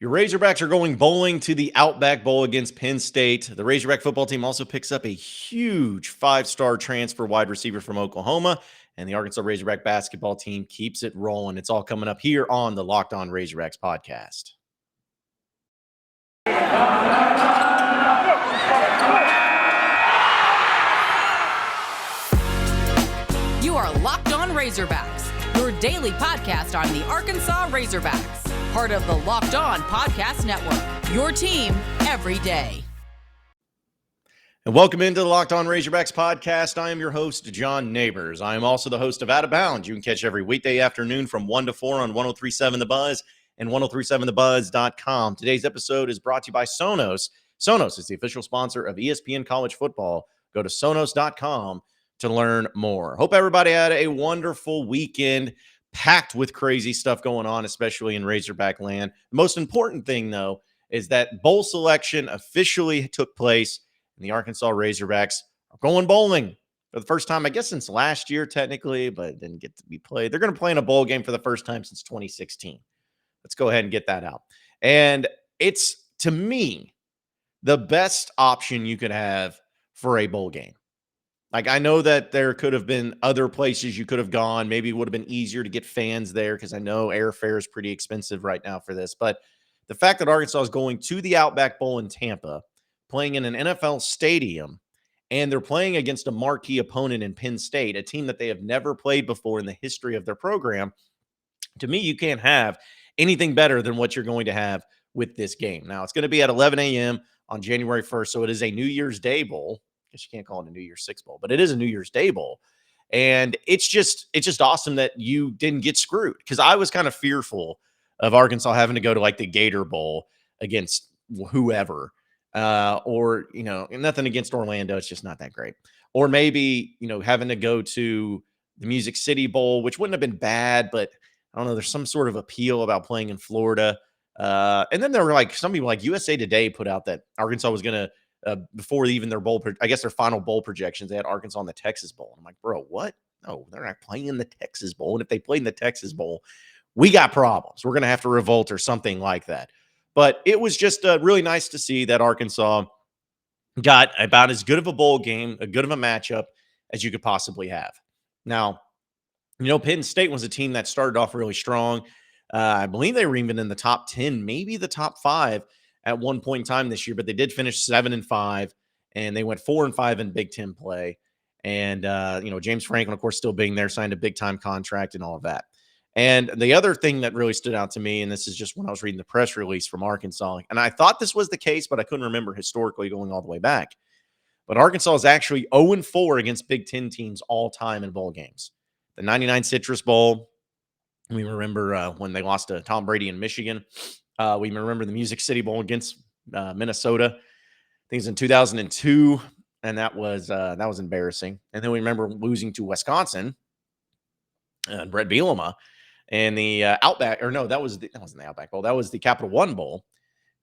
Your Razorbacks are going bowling to the Outback Bowl against Penn State. The Razorback football team also picks up a huge 5-star transfer wide receiver from Oklahoma, and the Arkansas Razorback basketball team keeps it rolling. It's all coming up here on the Locked On Razorbacks podcast. You are Locked On Razorbacks, your daily podcast on the Arkansas Razorbacks. Part of the Locked On Podcast Network, your team every day. And welcome into the Locked On Razorbacks podcast. I am your host, John Nabors. I am also the host of Out of Bounds. You can catch every weekday afternoon from 1 to 4 on 103.7 The Buzz and 103.7thebuzz.com. Today's episode is brought to you by Sonos. Sonos is the official sponsor of ESPN College Football. Go to Sonos.com to learn more. Hope everybody had a wonderful weekend, packed with crazy stuff going on, especially in Razorback land. The most important thing, though, is that bowl selection officially took place, and the Arkansas Razorbacks are going bowling for the first time, I guess, since last year, technically, but it didn't get to be played. They're going to play in a bowl game for the first time since 2016. Let's go ahead and get that out. And it's, to me, the best option you could have for a bowl game. Like, I know that there could have been other places you could have gone. Maybe it would have been easier to get fans there because I know airfare is pretty expensive right now for this. But the fact that Arkansas is going to the Outback Bowl in Tampa, playing in an NFL stadium, and they're playing against a marquee opponent in Penn State, a team that they have never played before in the history of their program, to me, you can't have anything better than what you're going to have with this game. Now, it's going to be at 11 a.m. on January 1st, so it is a New Year's Day bowl. I guess you can't call it a New Year's Six bowl, but it is a New Year's Day bowl. And it's just awesome that you didn't get screwed, because I was kind of fearful of Arkansas having to go to like the Gator Bowl against whoever, or, nothing against Orlando. It's just not that great. Or maybe, having to go to the Music City Bowl, which wouldn't have been bad, but I don't know, there's some sort of appeal about playing in Florida. And then there were like some people like USA Today put out that Arkansas was going to, before even their bowl, I guess their final bowl projections, they had Arkansas in the Texas Bowl. I'm like, bro, what? No, they're not playing in the Texas Bowl. And if they played in the Texas Bowl, we got problems. We're going to have to revolt or something like that. But it was just really nice to see that Arkansas got about as good of a bowl game, a good of a matchup as you could possibly have. Now, Penn State was a team that started off really strong. I believe they were even in the top 10, maybe the top 5 at one point in time this year, but they did finish 7-5, and they went 4-5 in Big Ten play. And, James Franklin, of course, still being there, signed a big time contract and all of that. And the other thing that really stood out to me, and this is just when I was reading the press release from Arkansas, and I thought this was the case, but I couldn't remember historically going all the way back. But Arkansas is actually 0-4 against Big Ten teams all time in bowl games. The 99 Citrus Bowl, we remember when they lost to Tom Brady in Michigan. We remember the Music City Bowl against Minnesota. I think it was in 2002, and that was embarrassing. And then we remember losing to Wisconsin and Brett Bielema and the Outback. Or no, that wasn't the Outback Bowl. That was the Capital One Bowl.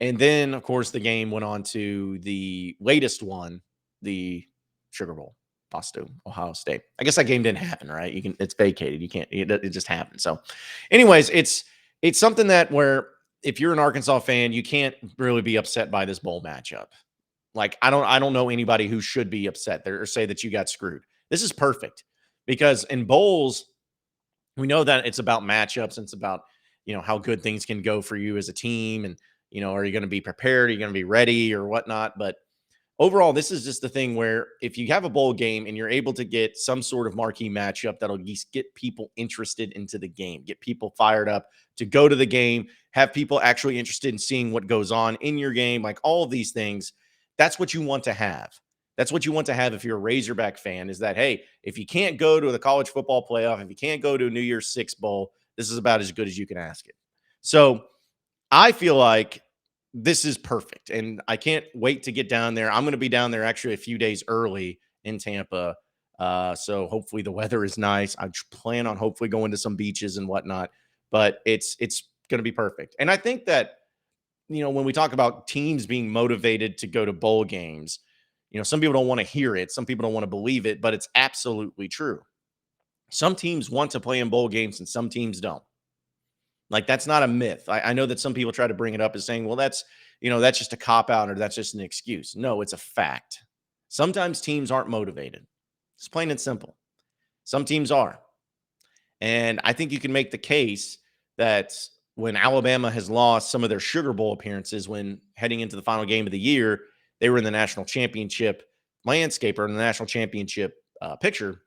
And then, of course, the game went on to the latest one, the Sugar Bowl. Lost to Ohio State. I guess that game didn't happen, right? It's vacated. You can't. It just happened. So, anyways, it's something that where if you're an Arkansas fan, you can't really be upset by this bowl matchup. Like, I don't know anybody who should be upset there or say that you got screwed. This is perfect, because in bowls, we know that it's about matchups and it's about, how good things can go for you as a team, and are you going to be prepared? Are you going to be ready or whatnot? But overall, this is just the thing where if you have a bowl game and you're able to get some sort of marquee matchup that'll at least get people interested into the game, get people fired up to go to the game, have people actually interested in seeing what goes on in your game, like all of these things, that's what you want to have. That's what you want to have if you're a Razorback fan, is that, hey, if you can't go to the college football playoff, if you can't go to a New Year's Six bowl, this is about as good as you can ask it. So I feel like this is perfect, and I can't wait to get down there. I'm going to be down there actually a few days early in Tampa, so hopefully the weather is nice. I plan on hopefully going to some beaches and whatnot, but it's going to be perfect. And I think that, when we talk about teams being motivated to go to bowl games, some people don't want to hear it, some people don't want to believe it, but it's absolutely true. Some teams want to play in bowl games and some teams don't. Like, that's not a myth. I know that some people try to bring it up as saying, well, that's just a cop out or that's just an excuse. No, it's a fact. Sometimes teams aren't motivated. It's plain and simple. Some teams are. And I think you can make the case that when Alabama has lost some of their Sugar Bowl appearances when heading into the final game of the year, they were in the national championship landscape or in the national championship picture.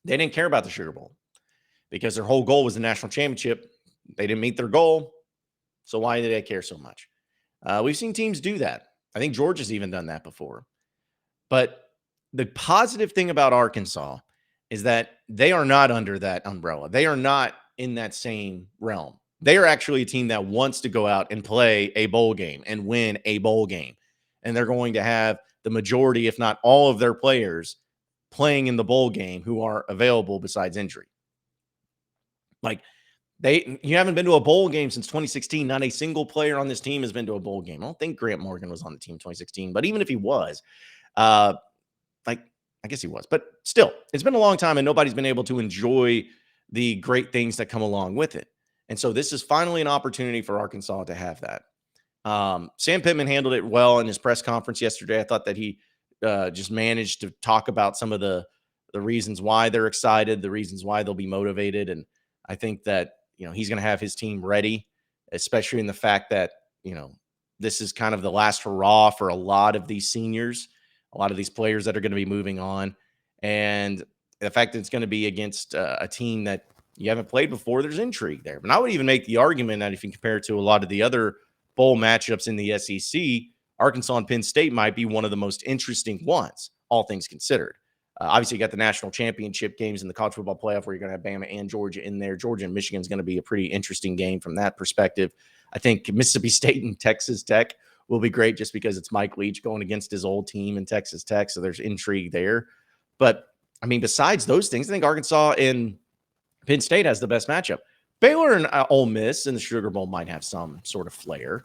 They didn't care about the Sugar Bowl because their whole goal was the national championship. They didn't meet their goal. So why did they care so much? We've seen teams do that. I think Georgia's even done that before. But the positive thing about Arkansas is that they are not under that umbrella. They are not in that same realm. They are actually a team that wants to go out and play a bowl game and win a bowl game. And they're going to have the majority, if not all of their players playing in the bowl game who are available besides injury. Like, you haven't been to a bowl game since 2016. Not a single player on this team has been to a bowl game. I don't think Grant Morgan was on the team in 2016, but even if he was, I guess he was, but still, it's been a long time and nobody's been able to enjoy the great things that come along with it. And so this is finally an opportunity for Arkansas to have that. Sam Pittman handled it well in his press conference yesterday. I thought that he just managed to talk about some of the reasons why they're excited, the reasons why they'll be motivated. And I think that, he's going to have his team ready, especially in the fact that, this is kind of the last hurrah for a lot of these seniors, a lot of these players that are going to be moving on. And the fact that it's going to be against a team that you haven't played before, there's intrigue there. But I would even make the argument that if you compare it to a lot of the other bowl matchups in the SEC, Arkansas and Penn State might be one of the most interesting ones, all things considered. Obviously, you got the national championship games in the college football playoff where you're going to have Bama and Georgia in there. Georgia and Michigan is going to be a pretty interesting game from that perspective. I think Mississippi State and Texas Tech will be great just because it's Mike Leach going against his old team in Texas Tech. So there's intrigue there. But, I mean, besides those things, I think Arkansas and Penn State has the best matchup. Baylor and Ole Miss in the Sugar Bowl might have some sort of flair.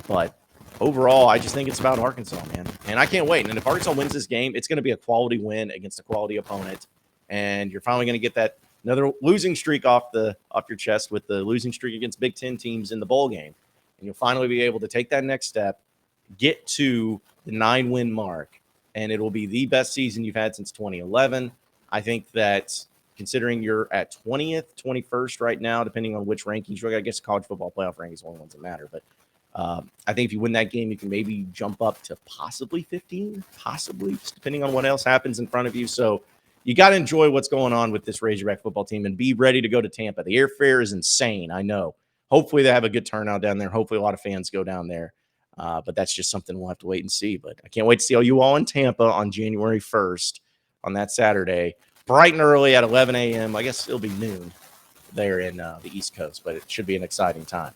But overall, I just think it's about Arkansas, man. And I can't wait. And if Arkansas wins this game, it's going to be a quality win against a quality opponent. And you're finally going to get that another losing streak off your chest with the losing streak against Big Ten teams in the bowl game. And you'll finally be able to take that next step, get to the 9-win mark, and it will be the best season you've had since 2011. I think that considering you're at 20th, 21st right now, depending on which rankings you're at, I guess college football playoff rankings are the only ones that matter. But I think if you win that game, you can maybe jump up to possibly 15, just depending on what else happens in front of you. So you got to enjoy what's going on with this Razorback football team and be ready to go to Tampa. The airfare is insane, I know. Hopefully they have a good turnout down there. Hopefully a lot of fans go down there. But that's just something we'll have to wait and see. But I can't wait to see you all in Tampa on January 1st on that Saturday, bright and early at 11 a.m. I guess it'll be noon there in the East Coast, but it should be an exciting time.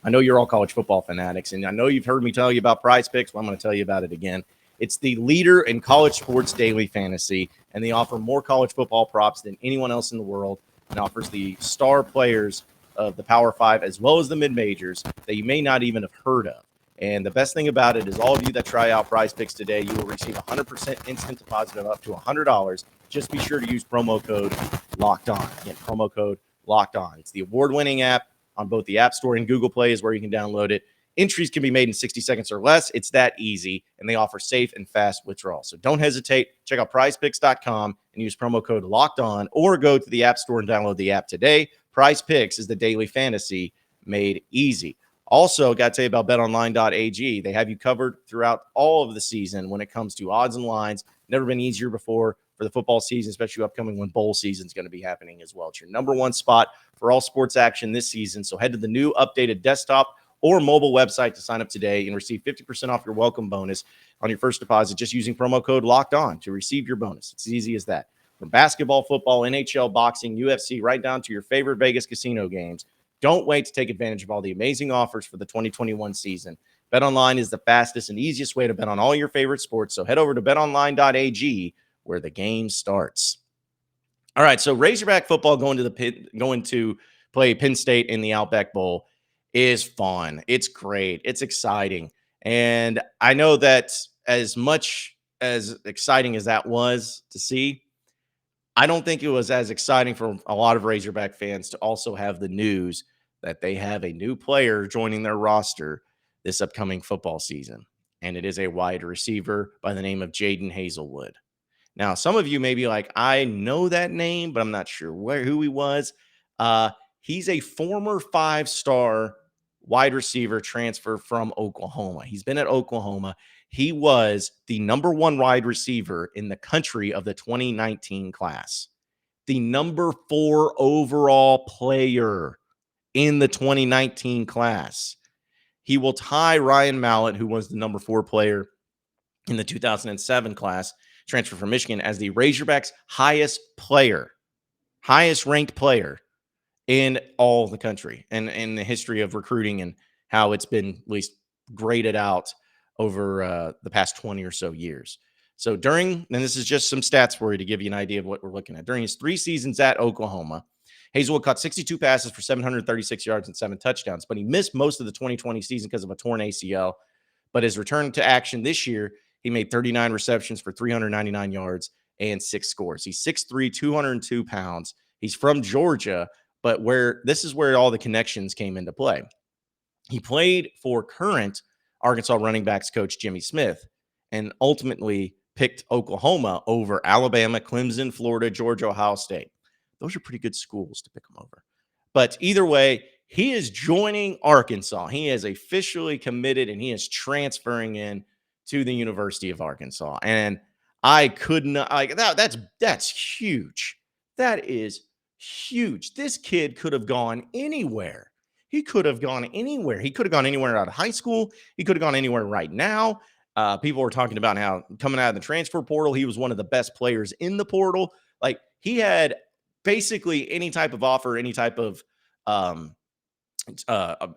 I know you're all college football fanatics, and I know you've heard me tell you about Prize Picks. Well, I'm going to tell you about it again. It's the leader in college sports daily fantasy, and they offer more college football props than anyone else in the world and offers the star players of the Power 5 as well as the mid-majors that you may not even have heard of. And the best thing about it is all of you that try out Prize Picks today, you will receive 100% instant deposit of up to $100. Just be sure to use promo code Locked On. Again, promo code Locked On. It's the award-winning app on both the App Store and Google Play is where you can download it. Entries can be made in 60 seconds or less. It's that easy, and they offer safe and fast withdrawals. So don't hesitate. Check out prizepicks.com and use promo code Locked On, or go to the App Store and download the app today. Prize Picks is the daily fantasy made easy. Also, got to tell you about betonline.ag. They have you covered throughout all of the season when it comes to odds and lines. Never been easier before for the football season, especially upcoming when bowl season is going to be happening as well. It's your number one spot for all sports action this season. So head to the new updated desktop or mobile website to sign up today and receive 50% off your welcome bonus on your first deposit just using promo code Locked On to receive your bonus. It's as easy as that. From basketball, football, NHL, boxing, UFC, right down to your favorite Vegas casino games. Don't wait to take advantage of all the amazing offers for the 2021 season. BetOnline is the fastest and easiest way to bet on all your favorite sports. So head over to betonline.ag where the game starts. All right, so Razorback football going to play Penn State in the Outback Bowl is fun. It's great. It's exciting. And I know that as much as exciting as that was to see, I don't think it was as exciting for a lot of Razorback fans to also have the news that they have a new player joining their roster this upcoming football season. And it is a wide receiver by the name of Jadon Haselwood. Now, some of you may be like, I know that name, but I'm not sure who he was. He's a former 5-star wide receiver transfer from Oklahoma. He's been at Oklahoma. He was the number 1 wide receiver in the country of the 2019 class, the number 4 overall player in the 2019 class. He will tie Ryan Mallett, who was the number 4 player in the 2007 class, transfer from Michigan, as the Razorbacks' highest ranked player in all the country and in the history of recruiting and how it's been at least graded out over the past 20 or so years. So and this is just some stats for you to give you an idea of what we're looking at. During his 3 seasons at Oklahoma, Haselwood caught 62 passes for 736 yards and 7 touchdowns, but he missed most of the 2020 season because of a torn ACL. But his return to action this year, he made 39 receptions for 399 yards and 6 scores. He's 6'3", 202 pounds. He's from Georgia, but this is where all the connections came into play. He played for current Arkansas running backs coach Jimmy Smith and ultimately picked Oklahoma over Alabama, Clemson, Florida, Georgia, Ohio State. Those are pretty good schools to pick him over. But either way, he is joining Arkansas. He is officially committed, and he is transferring in to the University of Arkansas. And I could not like that's huge. That is huge. This kid could have gone anywhere. He could have gone anywhere. He could have gone anywhere out of high school. He could have gone anywhere right now. People were talking about how coming out of the transfer portal, he was one of the best players in the portal. Like, he had basically any type of offer, any type of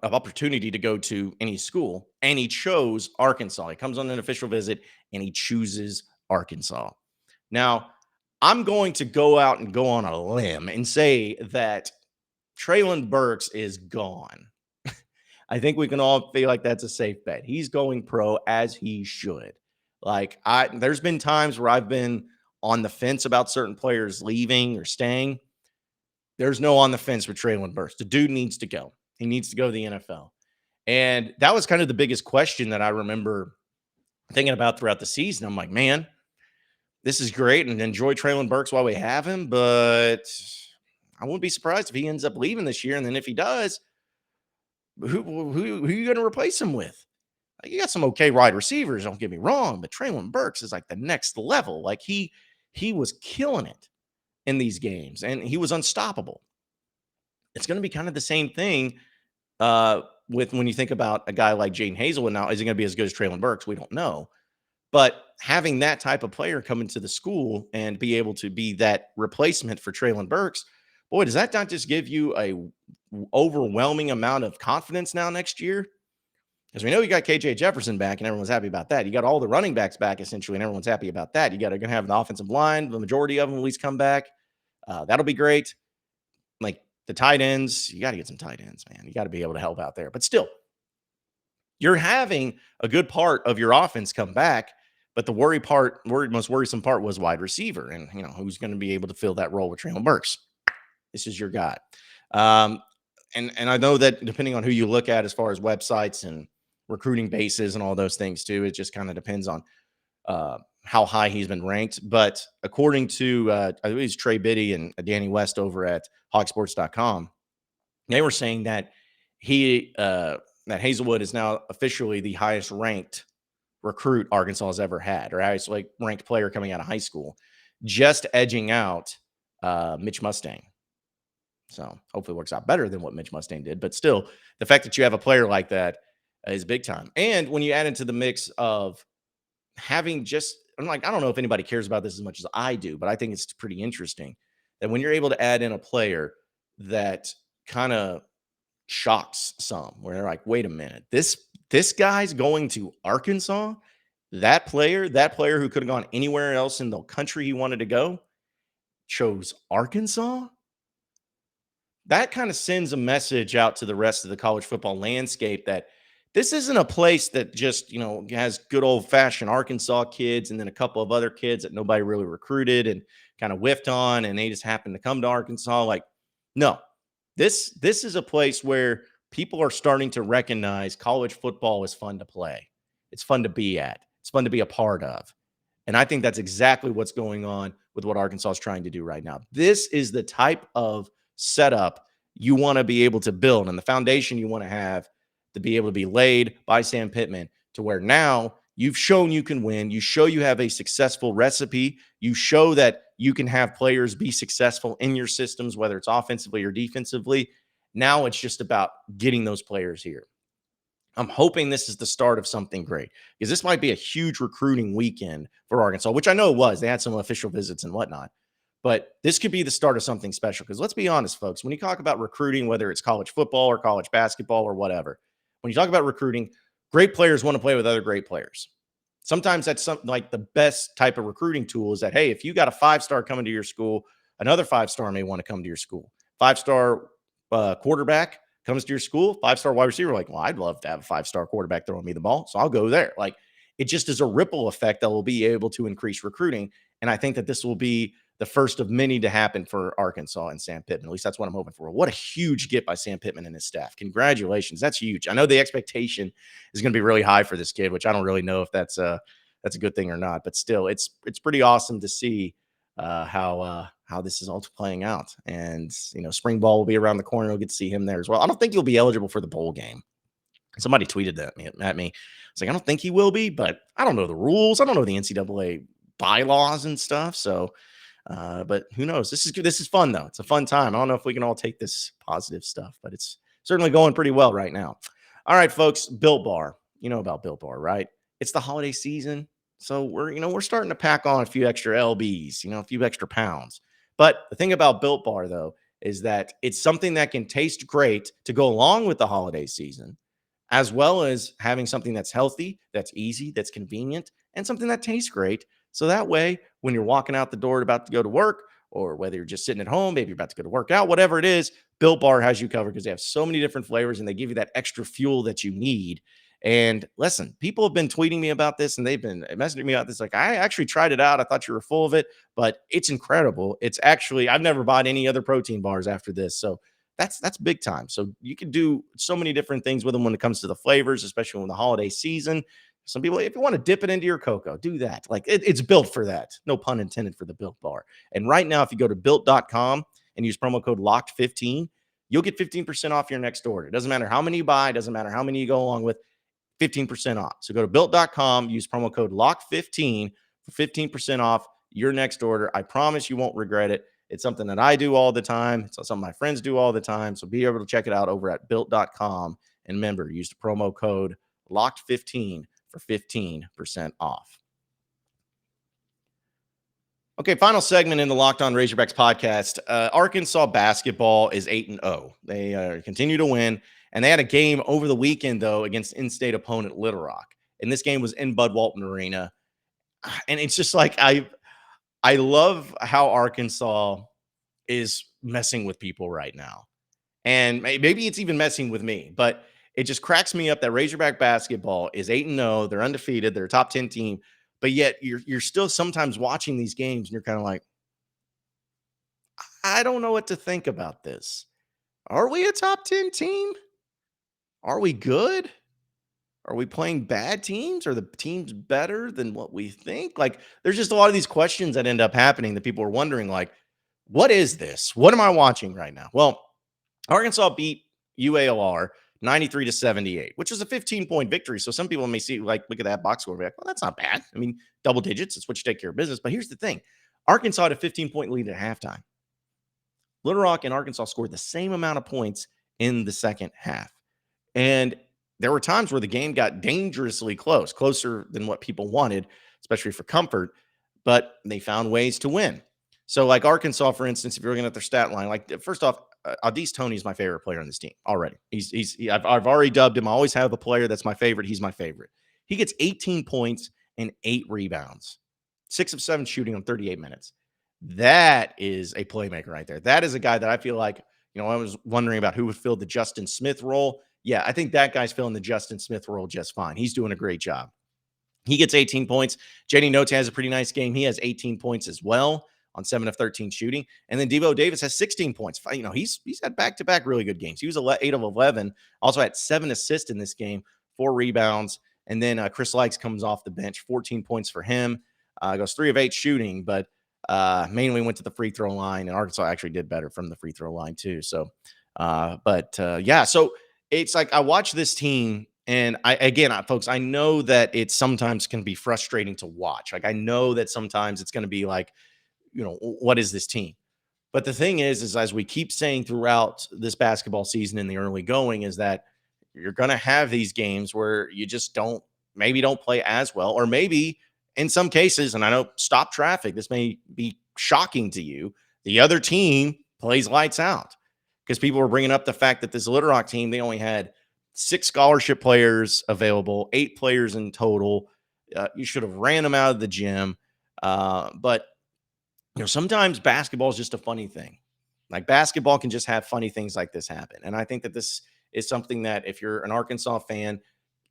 opportunity to go to any school, and he chose Arkansas. He comes on an official visit and he chooses Arkansas. Now, I'm going to go out and go on a limb and say that Treylon Burks is gone. I think we can all feel like that's a safe bet. He's going pro, as he should. Like, there's been times where I've been on the fence about certain players leaving or staying. There's no on the fence with Treylon Burks. The dude needs to go. He needs to go to the NFL. And that was kind of the biggest question that I remember thinking about throughout the season. I'm like, man, this is great, and enjoy Treylon Burks while we have him, but I wouldn't be surprised if he ends up leaving this year. And then if he does, who are you going to replace him with? Like, you got some okay wide receivers, don't get me wrong, but Treylon Burks is like the next level. Like, he was killing it in these games, and he was unstoppable. It's going to be kind of the same thing with when you think about a guy like Jadon Haselwood. Now, is he going to be as good as Treylon Burks? We don't know. But having that type of player come into the school and be able to be that replacement for Treylon Burks, boy, does that not just give you a overwhelming amount of confidence now next year? Because we know you got KJ Jefferson back, and everyone's happy about that. You got all the running backs back, essentially, and everyone's happy about that. You're going to have the offensive line, the majority of them at least come back. That'll be great. Like, the tight ends, you got to get some tight ends, man. You got to be able to help out there. But still, you're having a good part of your offense come back. But the most worrisome part was wide receiver. And, who's going to be able to fill that role with Treylon Burks? This is your guy. And I know that depending on who you look at as far as websites and recruiting bases and all those things too, it just kind of depends on how high he's been ranked. But according to, I believe it's Trey Biddy and Danny West over at hogsports.com, they were saying that that Haselwood is now officially the highest ranked recruit Arkansas has ever had, or highest ranked player coming out of high school, just edging out Mitch Mustang. So hopefully it works out better than what Mitch Mustang did. But still, the fact that you have a player like that is big time. And when you add into the mix of having I don't know if anybody cares about this as much as I do, but I think it's pretty interesting that when you're able to add in a player that kind of shocks some, where they're like, wait a minute, this guy's going to Arkansas? That player who could have gone anywhere else in the country he wanted to go chose Arkansas? That kind of sends a message out to the rest of the college football landscape that this isn't a place that just, has good old fashioned Arkansas kids and then a couple of other kids that nobody really recruited and kind of whiffed on and they just happened to come to Arkansas. Like, no, this is a place where people are starting to recognize college football is fun to play. It's fun to be at. It's fun to be a part of. And I think that's exactly what's going on with what Arkansas is trying to do right now. This is the type of setup you want to be able to build and the foundation you want to have to be able to be laid by Sam Pittman to where now you've shown you can win. You show you have a successful recipe. You show that you can have players be successful in your systems, whether it's offensively or defensively. Now it's just about getting those players here. I'm hoping this is the start of something great because this might be a huge recruiting weekend for Arkansas, which I know it was. They had some official visits and whatnot. But this could be the start of something special because let's be honest, folks, when you talk about recruiting, whether it's college football or college basketball or whatever, when you talk about recruiting, great players want to play with other great players. Sometimes that's something like the best type of recruiting tool is that, hey, if you got a 5-star coming to your school, another 5-star may want to come to your school. 5-star quarterback comes to your school, 5-star wide receiver, like, well, I'd love to have a 5-star quarterback throwing me the ball, so I'll go there. Like, it just is a ripple effect that will be able to increase recruiting, and I think that this will be the first of many to happen for Arkansas and Sam Pittman. At least that's what I'm hoping for. What a huge get by Sam Pittman and his staff. Congratulations. That's huge. I know the expectation is going to be really high for this kid, which I don't really know if that's a good thing or not, but still it's pretty awesome to see how this is all playing out. And, spring ball will be around the corner. We'll get to see him there as well. I don't think he'll be eligible for the bowl game. Somebody tweeted that at me. It's like, I don't think he will be, but I don't know the rules. I don't know the NCAA bylaws and stuff. So, but who knows? This is fun though. It's a fun time. I don't know if we can all take this positive stuff, but it's certainly going pretty well right now. All right, folks, Built Bar. You know about Built Bar, right? It's the holiday season. So we're starting to pack on a few extra LBs, a few extra pounds. But the thing about Built Bar though, is that it's something that can taste great to go along with the holiday season, as well as having something that's healthy, that's easy, that's convenient, and something that tastes great. So that way, when you're walking out the door about to go to work, or whether you're just sitting at home, maybe you're about to go to work out, whatever it is, Built Bar has you covered because they have so many different flavors and they give you that extra fuel that you need. And listen, people have been tweeting me about this and they've been messaging me about this. Like, I actually tried it out. I thought you were full of it, but it's incredible. It's actually, I've never bought any other protein bars after this. So that's big time. So you can do so many different things with them when it comes to the flavors, especially when the holiday season. Some people, if you want to dip it into your cocoa, do that. Like it's built for that. No pun intended for the Built Bar. And right now, if you go to built.com and use promo code LOCKED15, you'll get 15% off your next order. It doesn't matter how many you buy. It doesn't matter how many you go along with, 15% off. So go to built.com, use promo code LOCKED15 for 15% off your next order. I promise you won't regret it. It's something that I do all the time. It's something my friends do all the time. So be able to check it out over at built.com. And remember, use the promo code LOCKED15 for 15% off. Okay, final segment in the Locked On Razorbacks podcast. Arkansas basketball is 8-0. They continue to win, and they had a game over the weekend, though, against in-state opponent Little Rock. And this game was in Bud Walton Arena. And it's just like I love how Arkansas is messing with people right now. And maybe it's even messing with me, but it just cracks me up that Razorback basketball is 8-0. They're undefeated. They're a top 10 team. But yet you're still sometimes watching these games and you're kind of like, I don't know what to think about this. Are we a top 10 team? Are we good? Are we playing bad teams? Are the teams better than what we think? Like, there's just a lot of these questions that end up happening that people are wondering, like, what is this? What am I watching right now? Well, Arkansas beat UALR 93-78, which was a 15-point victory. So some people may see, like, look at that box score. Like, well, that's not bad. I mean, double digits. It's what you take care of business. But here's the thing. Arkansas had a 15-point lead at halftime. Little Rock and Arkansas scored the same amount of points in the second half. And there were times where the game got dangerously close, closer than what people wanted, especially for comfort, but they found ways to win. So like Arkansas, for instance, if you're looking at their stat line, like first off, Adis Toney is my favorite player on this team already. I've already dubbed him. I always have a player that's my favorite. He's my favorite. He gets 18 points and 8 rebounds, 6 of 7 shooting on 38 minutes. That is a playmaker right there. That is a guy that I feel like, I was wondering about who would fill the Justin Smith role. Yeah, I think that guy's filling the Justin Smith role just fine. He's doing a great job. He gets 18 points. Jadon Haselwood has a pretty nice game. He has 18 points as well. on 7 of 13 shooting. And then Devo Davis has 16 points. He's had back-to-back really good games. He was 8 of 11, also had 7 assists in this game, 4 rebounds. And then Chris Likes comes off the bench, 14 points for him. Goes 3 of 8 shooting, but mainly went to the free throw line, and Arkansas actually did better from the free throw line too. So, so it's like I watch this team, and folks, I know that it sometimes can be frustrating to watch. Like I know that sometimes it's going to be like, what is this team? But the thing is as we keep saying throughout this basketball season in the early going, is that you're going to have these games where you just don't play as well, or maybe in some cases, and I know stop traffic, this may be shocking to you, the other team plays lights out, because people were bringing up the fact that this Little Rock team, they only had 6 scholarship players available, 8 players in total. You should have ran them out of the gym. But sometimes basketball is just a funny thing. Like basketball can just have funny things like this happen. And I think that this is something that if you're an Arkansas fan,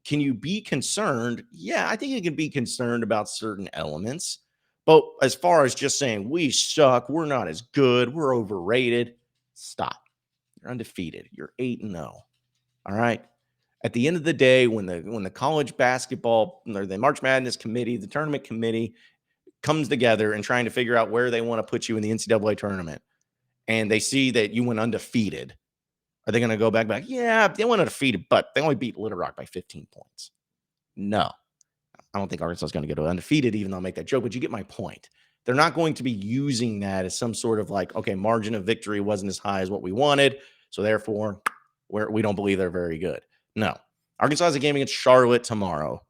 can you be concerned? Yeah, I think you can be concerned about certain elements. But as far as just saying we suck, we're not as good, we're overrated, stop. You're undefeated. You're 8-0. All right. At the end of the day, when the college basketball or the March Madness committee, the tournament committee comes together and trying to figure out where they want to put you in the NCAA tournament, and they see that you went undefeated, are they going to go back? Yeah, they went undefeated, but they only beat Little Rock by 15 points. No, I don't think Arkansas is going to go undefeated, even though I'll make that joke, but you get my point. They're not going to be using that as some sort of like, okay, margin of victory wasn't as high as what we wanted, so therefore we don't believe they're very good. No. Arkansas has a game against Charlotte tomorrow,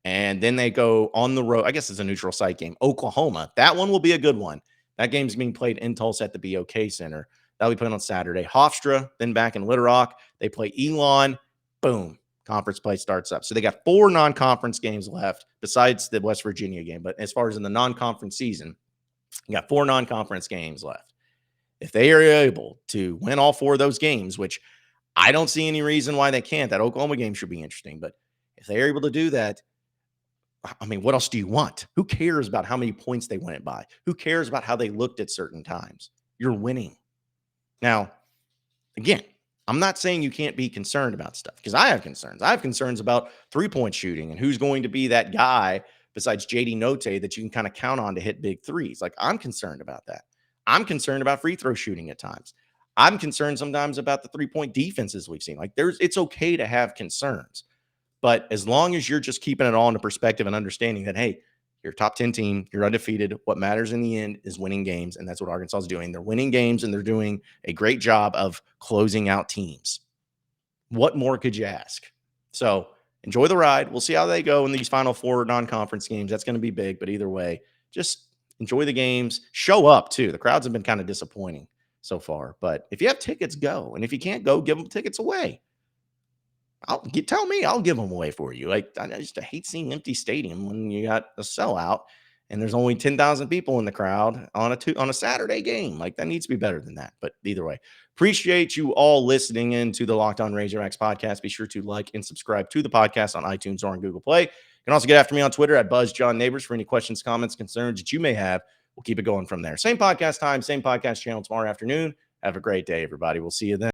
and then they go on the road. I guess it's a neutral site game. Oklahoma. That one will be a good one. That game's being played in Tulsa at the BOK Center. That'll be played on Saturday. Hofstra, then back in Little Rock. They play Elon. Boom. Conference play starts up. So they got 4 non-conference games left besides the West Virginia game. But as far as in the non-conference season, you got 4 non-conference games left. If they are able to win all 4 of those games, which I don't see any reason why they can't, that Oklahoma game should be interesting. But if they're able to do that, I mean, what else do you want? Who cares about how many points they went by? Who cares about how they looked at certain times? You're winning. Now, again, I'm not saying you can't be concerned about stuff, because I have concerns. I have concerns about 3-point shooting and who's going to be that guy besides JD Note that you can kind of count on to hit big threes. Like, I'm concerned about that. I'm concerned about free throw shooting at times. I'm concerned sometimes about the 3-point defenses we've seen. Like, it's okay to have concerns, but as long as you're just keeping it all into perspective and understanding that, hey, you're a top 10 team, you're undefeated. What matters in the end is winning games, and that's what Arkansas is doing. They're winning games, and they're doing a great job of closing out teams. What more could you ask? So enjoy the ride. We'll see how they go in these final 4 non-conference games. That's going to be big, but either way, just enjoy the games. Show up, too. The crowds have been kind of disappointing so far, but if you have tickets, go. And if you can't go, give them tickets away. Tell me, I'll give them away for you. Like, I just hate seeing empty stadium when you got a sellout and there's only 10,000 people in the crowd on a Saturday game. Like, that needs to be better than that. But either way, appreciate you all listening in to the Locked On Razorbacks podcast. Be sure to like and subscribe to the podcast on iTunes or on Google Play. You can also get after me on Twitter at BuzzJohnNabors for any questions, comments, concerns that you may have. We'll keep it going from there. Same podcast time, same podcast channel tomorrow afternoon. Have a great day, everybody. We'll see you then.